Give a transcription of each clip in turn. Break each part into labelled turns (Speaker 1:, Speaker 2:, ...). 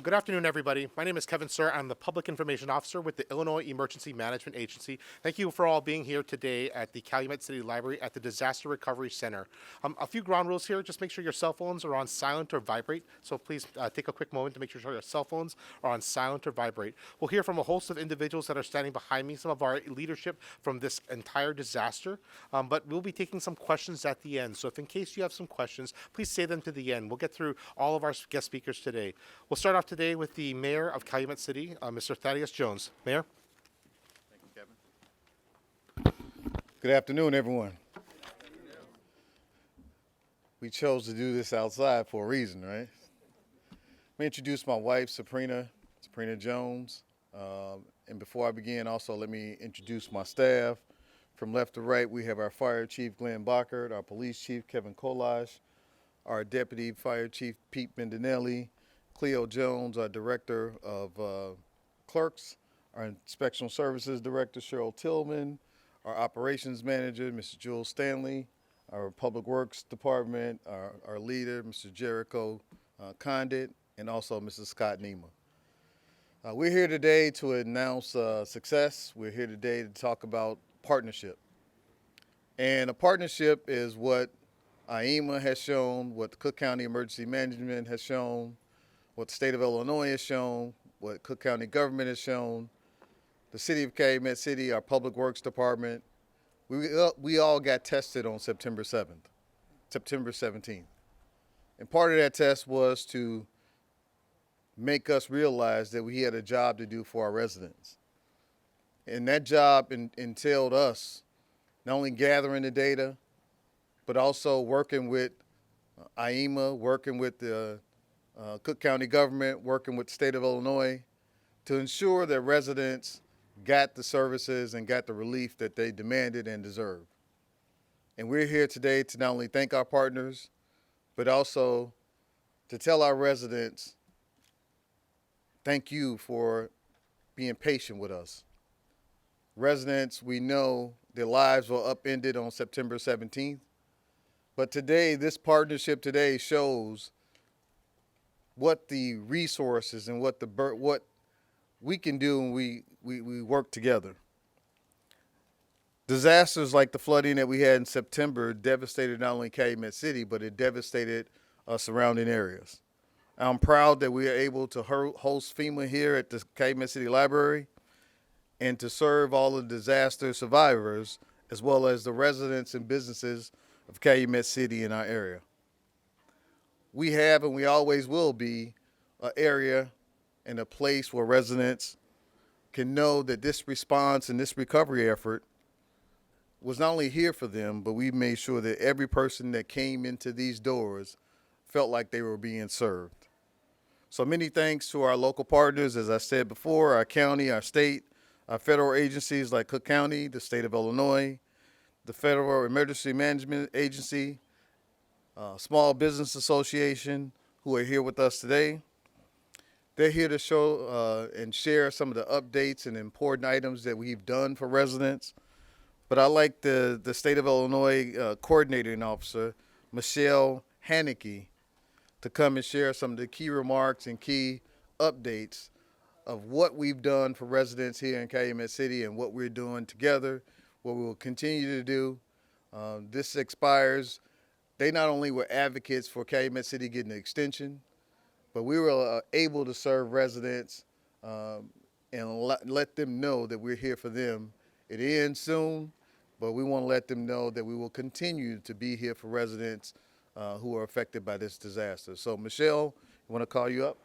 Speaker 1: Good afternoon, everybody. My name is Kevin Sir. I'm the Public Information Officer with the Illinois Emergency Management Agency. Thank you for all being here today at the Calumet City Library at the Disaster Recovery Center. A few ground rules here. Just make sure your cell phones are on silent or vibrate. So please take a quick moment to make sure your cell phones are on silent or vibrate. We'll hear from a host of individuals that are standing behind me, some of our leadership from this entire disaster. But we'll be taking some questions at the end. So if in case you have some questions, please say them to the end. We'll get through all of our guest speakers today. We'll start off today with the mayor of Calumet City, Mr. Thaddeus Jones. Mayor?
Speaker 2: Thank you, Kevin. Good afternoon, everyone. We chose to do this outside for a reason, right? Let me introduce my wife, Sabrina Jones. And before I begin, also let me introduce my staff. From left to right, we have our Fire Chief, Glenn Bockert, our Police Chief, Kevin Kolash, our Deputy Fire Chief, Pete Bendinelli, Cleo Jones, our Director of Clerks, our Inspectional Services Director, Cheryl Tillman, our Operations Manager, Mr. Jules Stanley, our Public Works Department, our leader, Mr. Jericho Condit, and also Mrs. Scott Nema. We're here today to announce success. We're here today to talk about partnership. And a partnership is what IEMA has shown, what the Cook County Emergency Management has shown, what the state of Illinois has shown, what Cook County government has shown, the city of Calumet City, our Public Works Department. We all got tested on September 17th. And part of that test was to make us realize that we had a job to do for our residents. And that job entailed us not only gathering the data, but also working with IEMA, working with the Cook County government, working with the state of Illinois to ensure that residents got the services and got the relief that they demanded and deserved. And we're here today to not only thank our partners, but also to tell our residents, thank you for being patient with us. Residents, we know their lives were upended on September 17th, but today, this partnership today shows what the resources and what we can do when we work together. Disasters like the flooding that we had in September devastated not only Calumet City, but it devastated surrounding areas. I'm proud that we are able to host FEMA here at the Calumet City Library and to serve all the disaster survivors as well as the residents and businesses of Calumet City in our area. We have and we always will be an area and a place where residents can know that this response and this recovery effort was not only here for them, but we made sure that every person that came into these doors felt like they were being served. So many thanks to our local partners, as I said before, our county, our state, our federal agencies like Cook County, the state of Illinois, the Federal Emergency Management Agency, Small Business Association, who are here with us today. They're here to show and share some of the updates and important items that we've done for residents. But I'd like the state of Illinois coordinating officer, Michelle Haneke, to come and share some of the key remarks and key updates of what we've done for residents here in Calumet City and what we're doing together, what we will continue to do. This expires. They not only were advocates for Calumet City getting an extension, but we were able to serve residents and let them know that we're here for them. It ends soon, but we want to let them know that we will continue to be here for residents who are affected by this disaster. So Michelle, I want to call you up.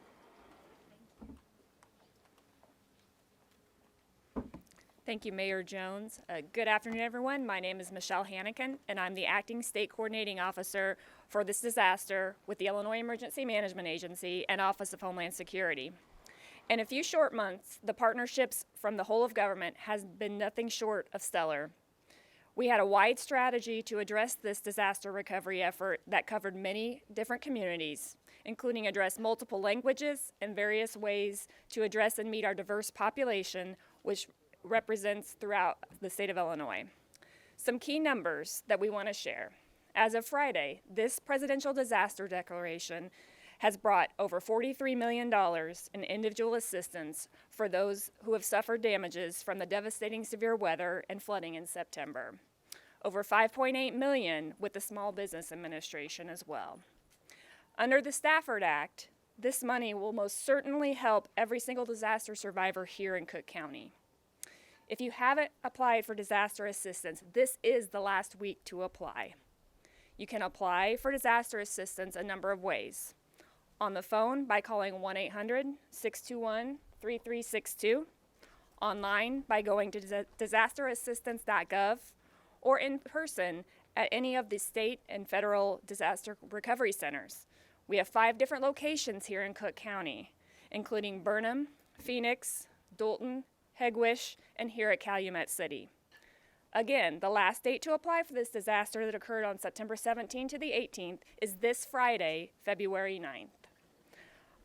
Speaker 3: Thank you, Mayor Jones. Good afternoon, everyone. My name is Michelle Hannikin, and I'm the Acting State Coordinating Officer for this disaster with the Illinois Emergency Management Agency and Office of Homeland Security. In a few short months, the partnerships from the whole of government has been nothing short of stellar. We had a wide strategy to address this disaster recovery effort that covered many different communities, including address multiple languages and various ways to address and meet our diverse population, which represents throughout the state of Illinois. Some key numbers that we want to share. As of Friday, this presidential disaster declaration has brought over $43 million in individual assistance for those who have suffered damages from the devastating severe weather and flooding in September. Over $5.8 million with the Small Business Administration as well. Under the Stafford Act, this money will most certainly help every single disaster survivor here in Cook County. If you haven't applied for disaster assistance, this is the last week to apply. You can apply for disaster assistance a number of ways. On the phone by calling 1-800-621-3362, online by going to disasterassistance.gov, or in person at any of the state and federal disaster recovery centers. We have 5 different locations here in Cook County, including Burnham, Phoenix, Dalton, Hegewisch, and here at Calumet City. Again, the last date to apply for this disaster that occurred on September 17th to the 18th is this Friday, February 9th.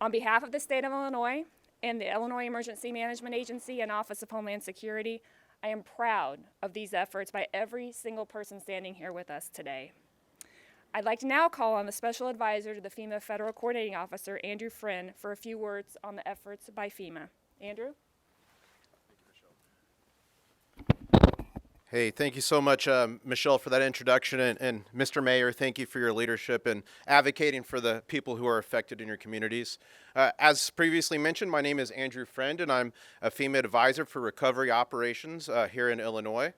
Speaker 3: On behalf of the state of Illinois and the Illinois Emergency Management Agency and Office of Homeland Security, I am proud of these efforts by every single person standing here with us today. I'd like to now call on the Special Advisor to the FEMA Federal Coordinating Officer, Andrew Friend, for a few words on the efforts by FEMA. Andrew?
Speaker 4: Hey, thank you so much, Michelle, for that introduction. And Mr. Mayor, thank you for your leadership in advocating for the people who are affected in your communities. As previously mentioned, my name is Andrew Friend, and I'm a FEMA advisor for recovery operations here in Illinois.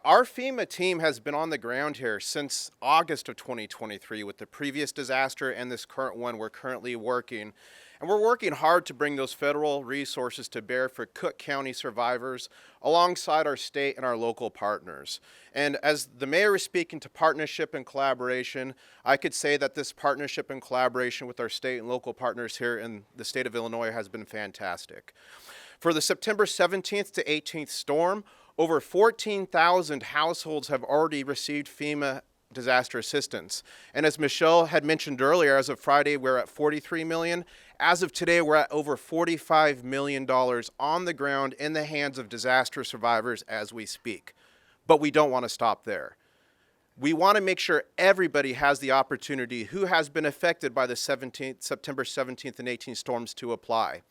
Speaker 4: Our FEMA team has been on the ground here since August of 2023 with the previous disaster and this current one we're currently working. And we're working hard to bring those federal resources to bear for Cook County survivors alongside our state and our local partners. And as the mayor is speaking to partnership and collaboration, I could say that this partnership and collaboration with our state and local partners here in the state of Illinois has been fantastic. For the September 17th to 18th storm, over 14,000 households have already received FEMA disaster assistance. And as Michelle had mentioned earlier, as of Friday, we're at 43 million. As of today, we're at over $45 million on the ground in the hands of disaster survivors as we speak. But we don't want to stop there. We want to make sure everybody has the opportunity who has been affected by the September 17th and 18th storms to apply.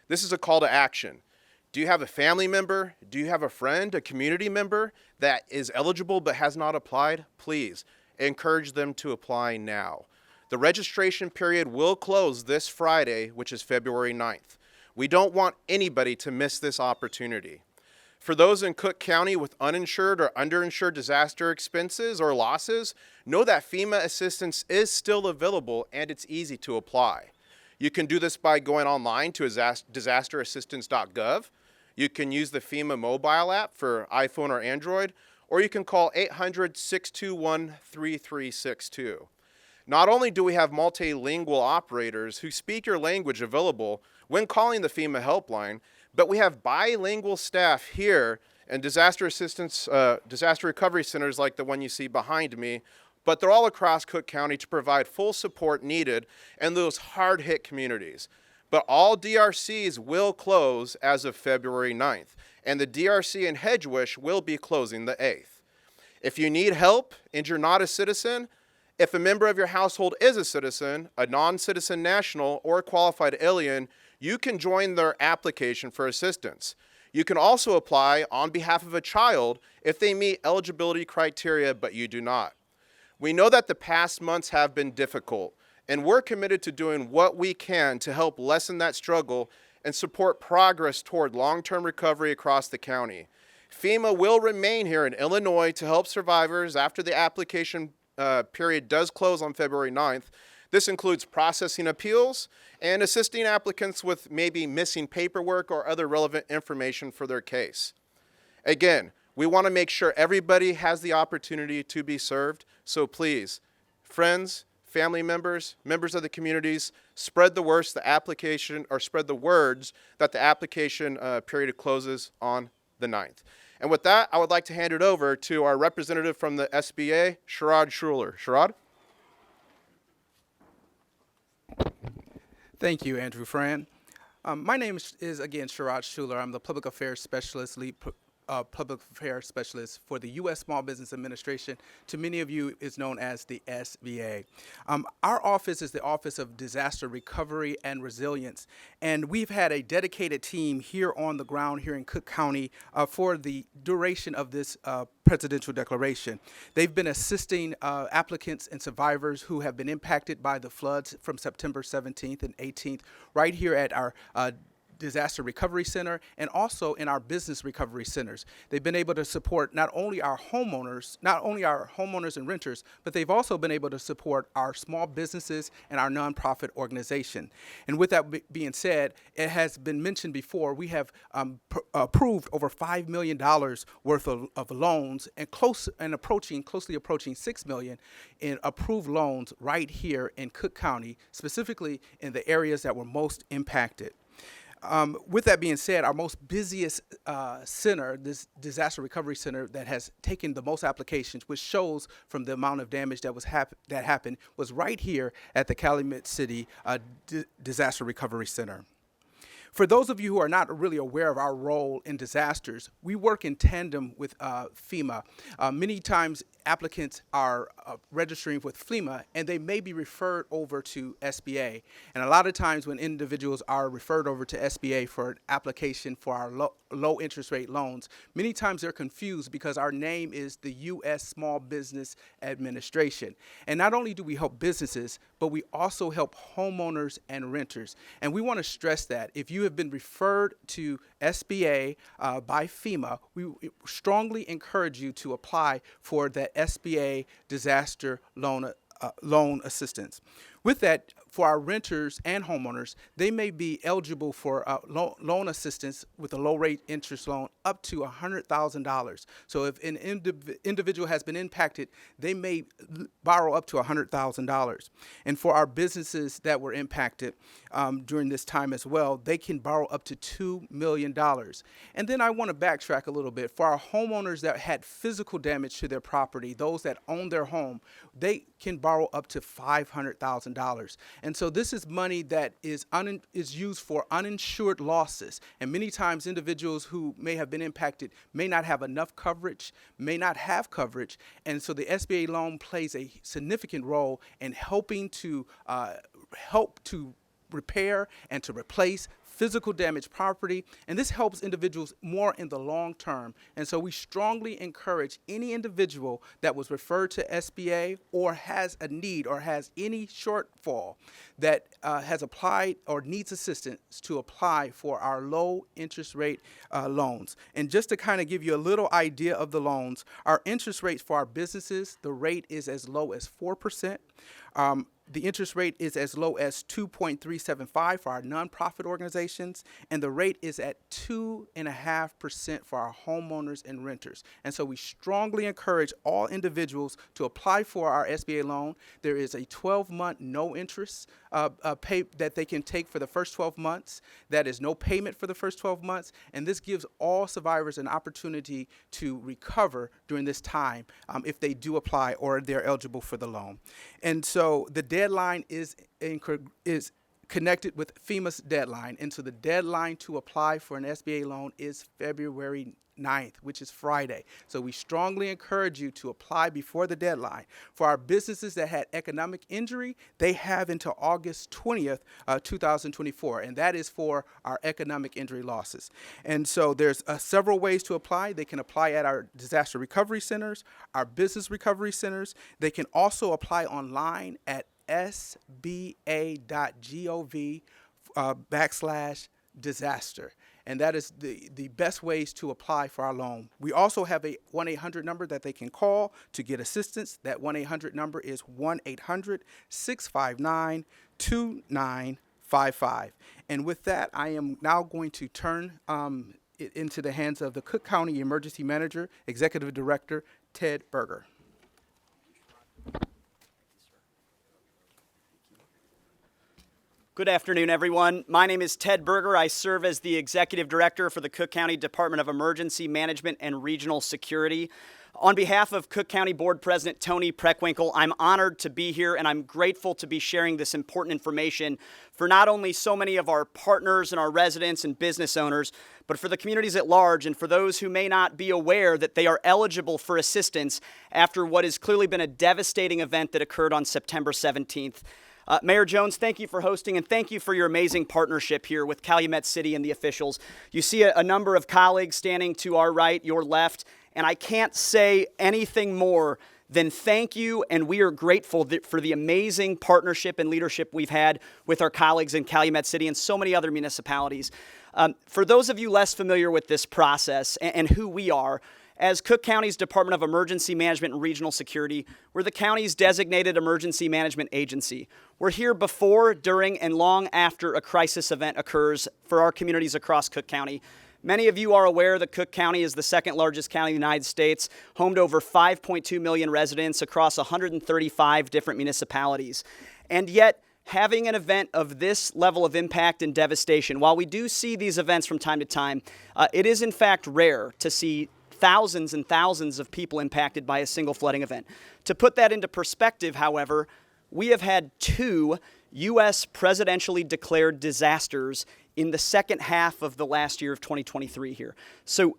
Speaker 4: This is a call to action. Do you have a family member? Do you have a friend, a community member that is eligible but has not applied? Please encourage them to apply now. The registration period will close this Friday, which is February 9th. We don't want anybody to miss this opportunity. For those in Cook County with uninsured or underinsured disaster expenses or losses, know that FEMA assistance is still available and it's easy to apply. You can do this by going online to disasterassistance.gov. You can use the FEMA mobile app for iPhone or Android, or you can call 800-621-3362. Not only do we have multilingual operators who speak your language available when calling the FEMA helpline, but we have bilingual staff here and disaster assistance, disaster recovery centers like the one you see behind me, but they're all across Cook County to provide full support needed in those hard-hit communities. But all DRCs will close as of February 9th, and the DRC in Hegewisch will be closing the 8th. If you need help and you're not a citizen, if a member of your household is a citizen, a non-citizen national, or a qualified alien, you can join their application for assistance. You can also apply on behalf of a child if they meet eligibility criteria, but you do not. We know that the past months have been difficult, and we're committed to doing what we can to help lessen that struggle and support progress toward long-term recovery across the county. FEMA will remain here in Illinois to help survivors after the application period does close on February 9th. This includes processing appeals and assisting applicants with maybe missing paperwork or other relevant information for their case. Again, we want to make sure everybody has the opportunity to be served, so please, friends, family members, members of the communities, spread the words that the application period closes on the 9th. And with that, I would like to hand it over to our representative from the SBA, Sherrod Schuler. Sherrod?
Speaker 5: Thank you, Andrew Friend. My name is again Sherrod Schuler. I'm the Public Affairs Specialist, Lead Public Affairs Specialist for the U.S. Small Business Administration. To many of you, is known as the SBA. Our office is the Office of Disaster Recovery and Resilience, and we've had a dedicated team here on the ground here in Cook County for the duration of this presidential declaration. They've been assisting applicants and survivors who have been impacted by the floods from September 17th and 18th right here at our Disaster Recovery Center and also in our business recovery centers. They've been able to support not only our homeowners and renters, but they've also been able to support our small businesses and our nonprofit organization. And with that being said, it has been mentioned before, we have approved over $5 million worth of loans and closely approaching $6 million in approved loans right here in Cook County, specifically in the areas that were most impacted. With that being said, our most busiest center, this disaster recovery center that has taken the most applications, which shows from the amount of damage that happened, was right here at the Calumet City Disaster Recovery Center. For those of you who are not really aware of our role in disasters, we work in tandem with FEMA. Many times applicants are registering with FEMA and they may be referred over to SBA. And a lot of times when individuals are referred over to SBA for an application for our low interest rate loans, many times they're confused because our name is the U.S. Small Business Administration. And not only do we help businesses, but we also help homeowners and renters. And we want to stress that if you have been referred to SBA by FEMA, we strongly encourage you to apply for that SBA disaster loan assistance. With that, for our renters and homeowners, they may be eligible for loan assistance with a low rate interest loan up to $100,000. So if an individual has been impacted, they may borrow up to $100,000. And for our businesses that were impacted during this time as well, they can borrow up to $2 million. And then I want to backtrack a little bit. For our homeowners that had physical damage to their property, those that own their home, they can borrow up to $500,000. And so this is money that is used for uninsured losses. And many times individuals who may have been impacted may not have enough coverage, may not have coverage. And so the SBA loan plays a significant role in helping to repair and to replace physical damage property, and this helps individuals more in the long term. And so we strongly encourage any individual that was referred to SBA or has a need or has any shortfall that has applied or needs assistance to apply for our low interest rate loans. And just to kind of give you a little idea of the loans, our interest rates for our businesses, the rate is as low as 4%. The interest rate is as low as 2.375 for our nonprofit organizations, and the rate is at 2.5% for our homeowners and renters. And so we strongly encourage all individuals to apply for our SBA loan. There is a 12-month no interest pay that they can take for the first 12 months. That is no payment for the first 12 months, and this gives all survivors an opportunity to recover during this time if they do apply or they're eligible for the loan. And so the deadline is connected with FEMA's deadline. And so the deadline to apply for an SBA loan is February 9th, which is Friday. So we strongly encourage you to apply before the deadline. For our businesses that had economic injury, they have until August 20th, 2024, and that is for our economic injury losses. And so there's several ways to apply. They can apply at our disaster recovery centers, our business recovery centers. They can also apply online at sba.gov/disaster. And that is the best ways to apply for our loan. We also have a 1-800 number that they can call to get assistance. That 1-800 number is 1-800-659-2955. And with that, I am now going to turn it into the hands of the Cook County Emergency Manager, Executive Director, Ted Berger.
Speaker 6: Good afternoon, everyone. My name is Ted Berger. I serve as the Executive Director for the Cook County Department of Emergency Management and Regional Security. On behalf of Cook County Board President Tony Preckwinkle, I'm honored to be here and I'm grateful to be sharing this important information for not only so many of our partners and our residents and business owners, but for the communities at large and for those who may not be aware that they are eligible for assistance after what has clearly been a devastating event that occurred on September 17th. Mayor Jones, thank you for hosting and thank you for your amazing partnership here with Calumet City and the officials. You see a number of colleagues standing to our right, your left, and I can't say anything more than thank you, and we are grateful for the amazing partnership and leadership we've had with our colleagues in Calumet City and so many other municipalities. For those of you less familiar with this process and who we are, as Cook County's Department of Emergency Management and Regional Security, we're the county's designated emergency management agency. We're here before, during, and long after a crisis event occurs for our communities across Cook County. Many of you are aware that Cook County is the second largest county in the United States, home to over 5.2 million residents across 135 different municipalities. And yet, having an event of this level of impact and devastation, while we do see these events from time to time, it is in fact rare to see thousands and thousands of people impacted by a single flooding event. To put that into perspective, however, we have had 2 U.S. presidentially declared disasters in the second half of the last year of 2023 here. So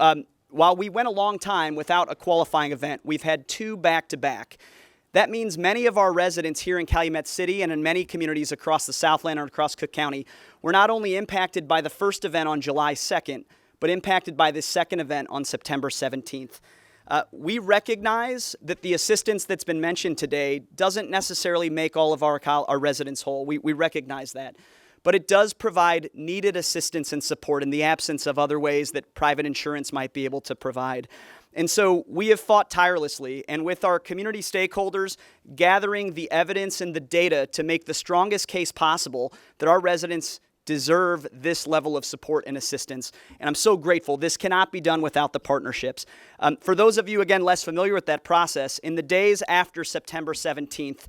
Speaker 6: while we went a long time without a qualifying event, we've had 2 back-to-back. That means many of our residents here in Calumet City and in many communities across the Southland and across Cook County were not only impacted by the first event on July 2nd, but impacted by this second event on September 17th. We recognize that the assistance that's been mentioned today doesn't necessarily make all of our residents whole. We recognize that. But it does provide needed assistance and support in the absence of other ways that private insurance might be able to provide. And so we have fought tirelessly, and with our community stakeholders, gathering the evidence and the data to make the strongest case possible that our residents deserve this level of support and assistance. And I'm so grateful. This cannot be done without the partnerships. For those of you, again, less familiar with that process, in the days after September 17th,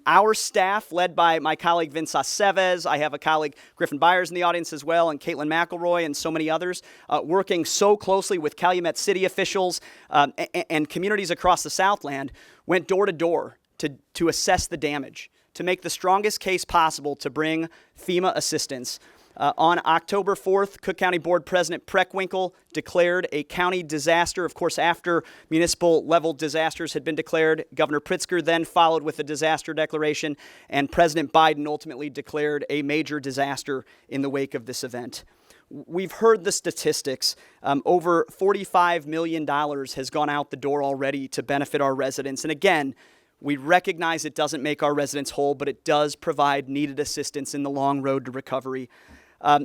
Speaker 6: our staff, led by my colleague Vince Aceves, I have a colleague, Griffin Byers, in the audience as well, and Caitlin McElroy, and so many others, working so closely with Calumet City officials and communities across the Southland, went door to door to assess the damage, to make the strongest case possible to bring FEMA assistance. On October 4th, Cook County Board President Preckwinkle declared a county disaster. Of course, after municipal level disasters had been declared, Governor Pritzker then followed with a disaster declaration, and President Biden ultimately declared a major disaster in the wake of this event. We've heard the statistics. Over $45 million has gone out the door already to benefit our residents. And again, we recognize it doesn't make our residents whole, but it does provide needed assistance in the long road to recovery.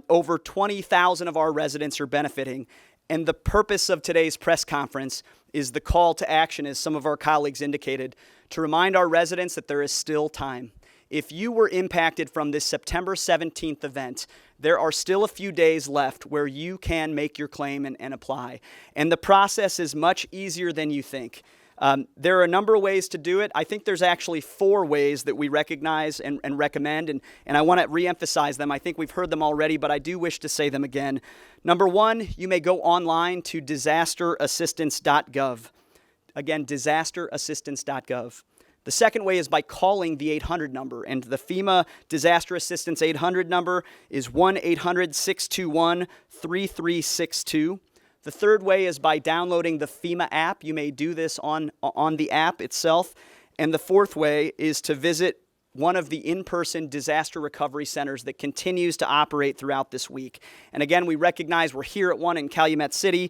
Speaker 6: Over 20,000 of our residents are benefiting, and the purpose of today's press conference is the call to action, as some of our colleagues indicated, to remind our residents that there is still time. If you were impacted from this September 17th event, there are still a few days left where you can make your claim and apply. And the process is much easier than you think. There are a number of ways to do it. I think there's actually 4 ways that we recognize and recommend, and I want to reemphasize them. I think we've heard them already, but I do wish to say them again. Number 1, you may go online to disasterassistance.gov. Again, disasterassistance.gov. The second way is by calling the 800 number, and the FEMA Disaster Assistance 800 number is 1-800-621-3362. The third way is by downloading the FEMA app. You may do this on the app itself. And the fourth way is to visit one of the in-person disaster recovery centers that continues to operate throughout this week. And again, we recognize we're here at one in Calumet City.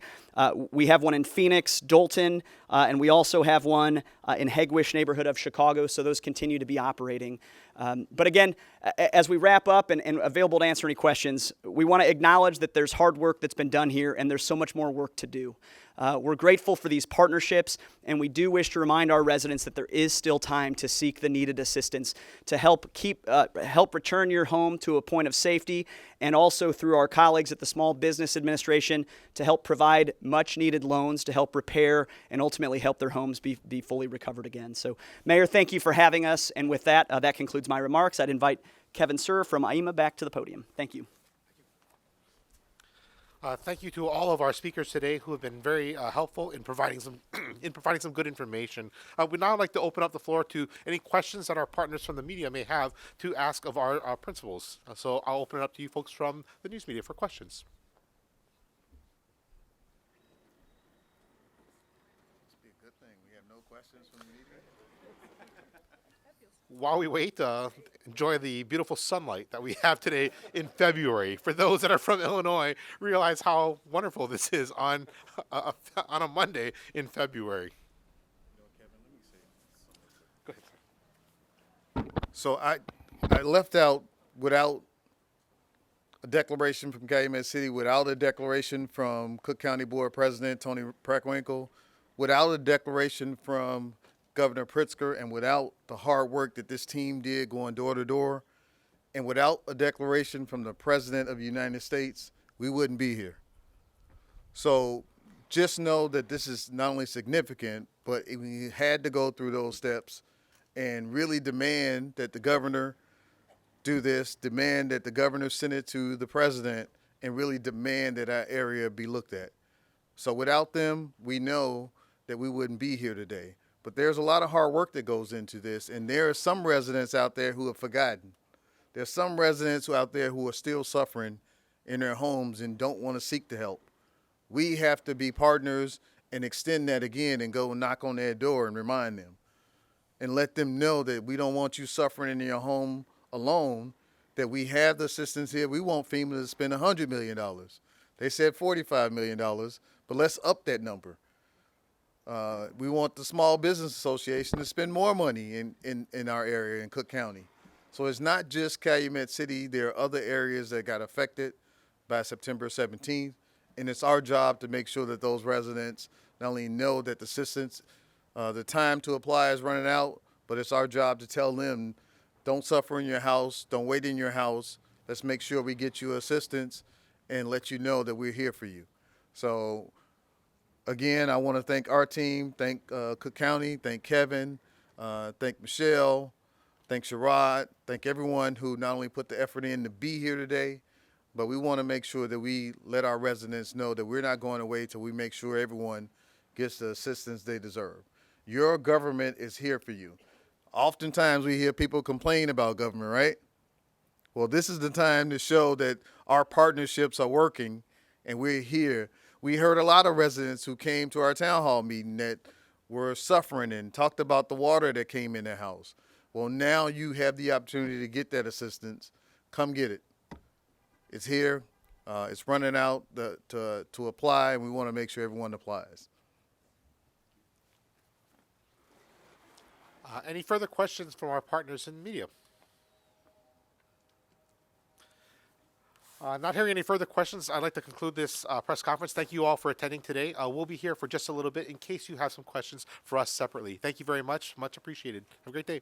Speaker 6: We have one in Phoenix, Dolton, and we also have one in Hegewisch neighborhood of Chicago, so those continue to be operating. But again, as we wrap up and available to answer any questions, we want to acknowledge that there's hard work that's been done here and there's so much more work to do. We're grateful for these partnerships, and we do wish to remind our residents that there is still time to seek the needed assistance to help return your home to a point of safety, and also through our colleagues at the Small Business Administration to help provide much needed loans to help repair and ultimately help their homes be fully recovered again. So, Mayor, thank you for having us, and with that, that concludes my remarks. I'd invite Kevin Sir from AIMA back to the podium. Thank you.
Speaker 1: Thank you to all of our speakers today who have been very helpful in providing some good information. We'd now like to open up the floor to any questions that our partners from the media may have to ask of our principals. So I'll open it up to you folks from the news media for questions.
Speaker 2: Must be a good thing. We have no questions from the media.
Speaker 1: While we wait, enjoy the beautiful sunlight that we have today in February. For those that are from Illinois, realize how wonderful this is on a Monday in February. Go ahead, sir.
Speaker 2: So I left out without a declaration from Calumet City, without a declaration from Cook County Board President Tony Preckwinkle, without a declaration from Governor Pritzker, and without the hard work that this team did going door to door, and without a declaration from the President of the United States, we wouldn't be here. So just know that this is not only significant, but we had to go through those steps and really demand that the governor do this, demand that the governor send it to the president, and really demand that our area be looked at. So without them, we know that we wouldn't be here today. But there's a lot of hard work that goes into this, and there are some residents out there who have forgotten. There's some residents out there who are still suffering in their homes and don't want to seek the help. We have to be partners and extend that again and go knock on their door and remind them and let them know that we don't want you suffering in your home alone, that we have the assistance here. We want FEMA to spend $100 million. They said $45 million, but let's up that number. We want the Small Business Association to spend more money in our area in Cook County. So it's not just Calumet City. There are other areas that got affected by September 17th, and it's our job to make sure that those residents not only know that the assistance, the time to apply is running out, but it's our job to tell them, don't suffer in your house, don't wait in your house. Let's make sure we get you assistance and let you know that we're here for you. So again, I want to thank our team, thank Cook County, thank Kevin, thank Michelle, thank Sherrod, thank everyone who not only put the effort in to be here today, but we want to make sure that we let our residents know that we're not going away till we make sure everyone gets the assistance they deserve. Your government is here for you. Oftentimes we hear people complain about government, right? Well, this is the time to show that our partnerships are working and we're here. We heard a lot of residents who came to our town hall meeting that were suffering and talked about the water that came in their house. Well, now you have the opportunity to get that assistance. Come get it. It's here. It's running out to apply, and we want to make sure everyone applies.
Speaker 1: Any further questions from our partners in media? Not hearing any further questions, I'd like to conclude this press conference. Thank you all for attending today. We'll be here for just a little bit in case you have some questions for us separately. Thank you very much. Much appreciated. Have a great day.